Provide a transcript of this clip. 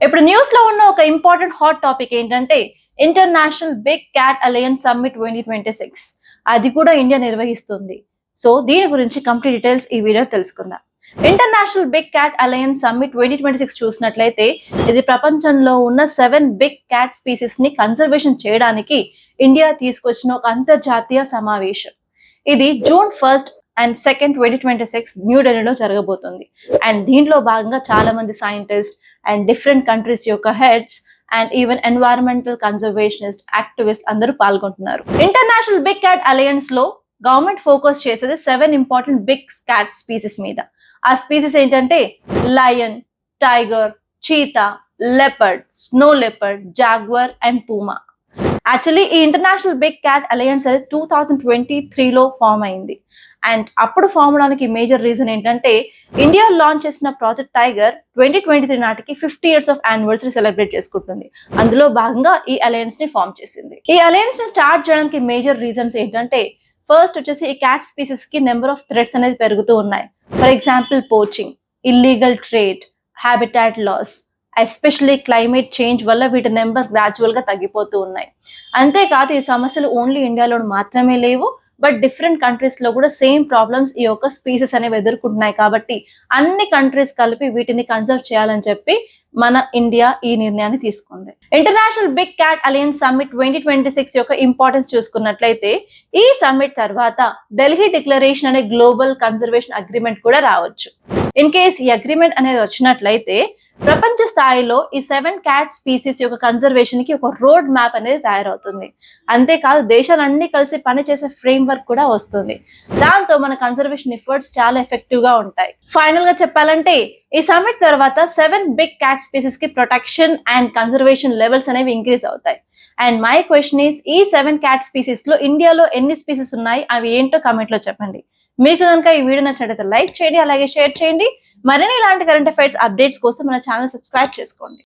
ఇప్పుడు న్యూస్ లో ఉన్న ఒక ఇంపార్టెంట్ హాట్ టాపిక్ ఏంటంటే international big cat alliance summit 2026. అది కూడా ఇండియా నిర్వహిస్తుంది. సో దీని గురించి కంప్లీట్ డీటెయిల్స్ ఈ వీడియో తెలుసుకుందాం. International big cat alliance summit 2026 చూసినట్లయితే ఇది ప్రపంచంలో ఉన్న 7 బిగ్ క్యాట్ స్పీసీస్ ని కన్జర్వేషన్ చేయడానికి ఇండియా తీసుకొచ్చిన ఒక అంతర్జాతీయ సమావేశం. ఇది జూన్ 1 అండ్ 2 2026 న్యూఢిల్లీలో జరగబోతుంది. అండ్ దీంట్లో భాగంగా చాలా మంది సైంటిస్ట్ అండ్ డిఫరెంట్ కంట్రీస్ యొక్క heads and even environmental conservationist activist అందరూ పాల్గొంటున్నారు. ఇంటర్నేషనల్ బిగ్ క్యాట్ అలయన్స్ లో గవర్నమెంట్ ఫోకస్ చేసేది 7 ఇంపార్టెంట్ బిగ్ క్యాట్ స్పీసీస్ మీద. ఆ స్పీసీస్ ఏంటంటే lion, tiger, cheetah, leopard, snow leopard, jaguar and puma. Actually ఈ international big cat alliance 2023లో form అయింది. అండ్ అప్పుడు ఫామ్ అవడానికి మేజర్ రీజన్ ఏంటంటే ఇండియా లాంచ్ చేసిన ప్రాజెక్ట్ టైగర్ 2023 నాటికి 50 years ఆఫ్ యానివర్సరీ సెలబ్రేట్ చేసుకుంటుంది. అందులో భాగంగా ఈ అలయన్స్ ని ఫామ్ చేసింది. ఈ అలయన్స్ ని స్టార్ట్ చేయడానికి మేజర్ రీజన్స్ ఏంటంటే ఫస్ట్ వచ్చేసి ఈ క్యాట్ స్పీసీస్ కి నెంబర్ ఆఫ్ థ్రెట్స్ అనేది పెరుగుతూ ఉన్నాయి. For example poaching, illegal trade, habitat loss, especially climate change వల్ల వీటి నెంబర్ గ్రాడ్యువల్ గా తగ్గిపోతూ ఉన్నాయి. అంతేకాదు ఈ సమస్యలు ఓన్లీ ఇండియాలో మాత్రమే లేవు, బట్ డిఫరెంట్ కంట్రీస్ లో కూడా సేమ్ ప్రాబ్లమ్స్ ఈ యొక్క స్పీసెస్ అనేవి ఎదుర్కొంటున్నాయి. కాబట్టి అన్ని కంట్రీస్ కలిపి వీటిని కన్సర్వ్ చేయాలని చెప్పి మన ఇండియా ఈ నిర్ణయాన్ని తీసుకుంది. International big cat alliance summit 2026 యొక్క ఇంపార్టెన్స్ చూసుకున్నట్లయితే ఈ సమ్మిట్ తర్వాత ఢిల్లీ డిక్లరేషన్ అనే గ్లోబల్ కన్జర్వేషన్ అగ్రిమెంట్ కూడా రావచ్చు. ఇన్ కేస్ ఈ అగ్రిమెంట్ అనేది వచ్చినట్లయితే ప్రపంచ స్థాయిలో ఈ 7 క్యాట్ స్పీసీస్ యొక్క కన్జర్వేషన్ కి ఒక రోడ్ మ్యాప్ అనేది తయారవుతుంది. అంతేకాదు దేశాలన్నీ కలిసి పనిచేసే ఫ్రేమ్ వర్క్ కూడా వస్తుంది. దాంతో మన కన్జర్వేషన్ ఎఫర్ట్స్ చాలా ఎఫెక్టివ్ గా ఉంటాయి. ఫైనల్ గా చెప్పాలంటే ఈ సమ్మిట్ తర్వాత 7 బిగ్ క్యాట్ స్పీసీస్ కి ప్రొటెక్షన్ అండ్ కన్జర్వేషన్ లెవెల్స్ అనేవి ఇంక్రీజ్ అవుతాయి. అండ్ మై క్వశ్చన్ ఈస్ ఈ 7 క్యాట్ స్పీసీస్ లో ఇండియాలో ఎన్ని స్పీసీస్ ఉన్నాయి అవి ఏంటో కామెంట్ లో చెప్పండి. మీకు కనుక ఈ వీడియో నచ్చినట్లయితే లైక్ చేయండి, అలాగే షేర్ చేయండి. మరిన్ని ఇలాంటి కరెంట్ అఫైర్స్ అప్డేట్స్ కోసం మన ఛానల్ సబ్స్క్రైబ్ చేసుకోండి.